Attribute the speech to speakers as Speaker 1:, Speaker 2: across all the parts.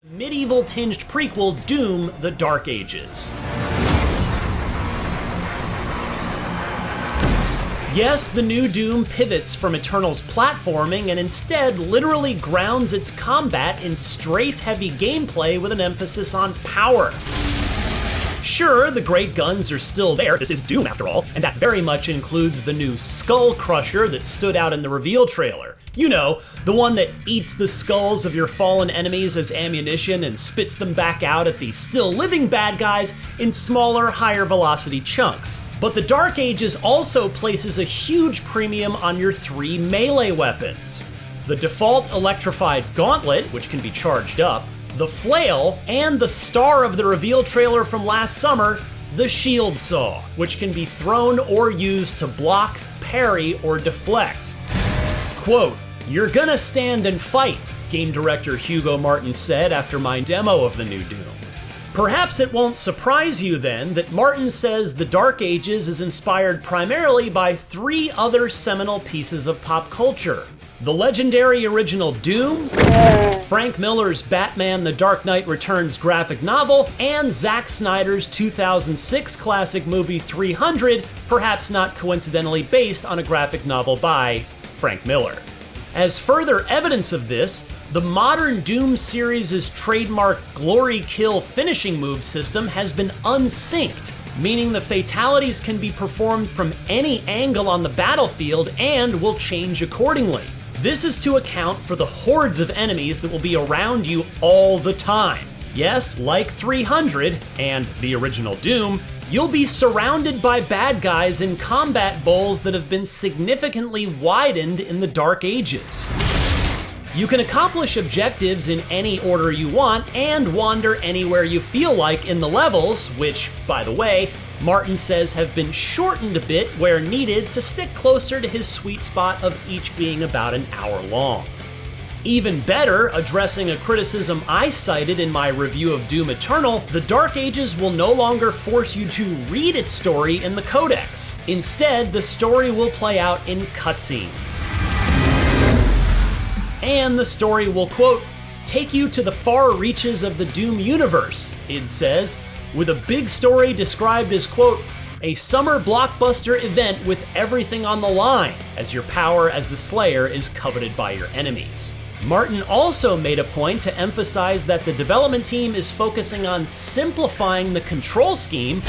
Speaker 1: medieval-tinged prequel Doom: The Dark Ages. Yes, the new Doom pivots from Eternal's platforming and instead literally grounds its combat in strafe-heavy gameplay with an emphasis on power. Sure, the great guns are still there, this is Doom after all, and that very much includes the new Skull Crusher that stood out in the reveal trailer. You know, the one that eats the skulls of your fallen enemies as ammunition and spits them back out at the still living bad guys in smaller, higher velocity chunks. But the Dark Ages also places a huge premium on your 3 melee weapons. The default electrified gauntlet, which can be charged up, the flail, and the star of the reveal trailer from last summer, the shield saw, which can be thrown or used to block, parry, or deflect. Quote, "You're gonna stand and fight," game director Hugo Martin said after my demo of the new Doom. Perhaps it won't surprise you then that Martin says The Dark Ages is inspired primarily by 3 other seminal pieces of pop culture. The legendary original Doom, Frank Miller's Batman: The Dark Knight Returns graphic novel, and Zack Snyder's 2006 classic movie 300, perhaps not coincidentally based on a graphic novel by Frank Miller. As further evidence of this, the modern Doom series' trademark glory kill finishing move system has been unsynced, meaning the fatalities can be performed from any angle on the battlefield and will change accordingly. This is to account for the hordes of enemies that will be around you all the time. Yes, like 300 and the original Doom, you'll be surrounded by bad guys in combat bowls that have been significantly widened in the Dark Ages. You can accomplish objectives in any order you want and wander anywhere you feel like in the levels, which, by the way, Martin says have been shortened a bit where needed to stick closer to his sweet spot of each being about an hour long. Even better, addressing a criticism I cited in my review of Doom Eternal, The Dark Ages will no longer force you to read its story in the codex. Instead, the story will play out in cutscenes. And the story will, quote, "take you to the far reaches of the Doom universe," id says, with a big story described as, quote, "a summer blockbuster event with everything on the line, as your power as the Slayer is coveted by your enemies." Martin also made a point to emphasize that the development team is focusing on simplifying the control scheme,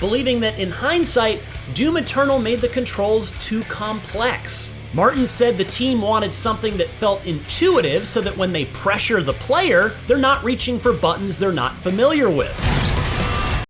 Speaker 1: believing that in hindsight, Doom Eternal made the controls too complex. Martin said the team wanted something that felt intuitive so that when they pressure the player, they're not reaching for buttons they're not familiar with.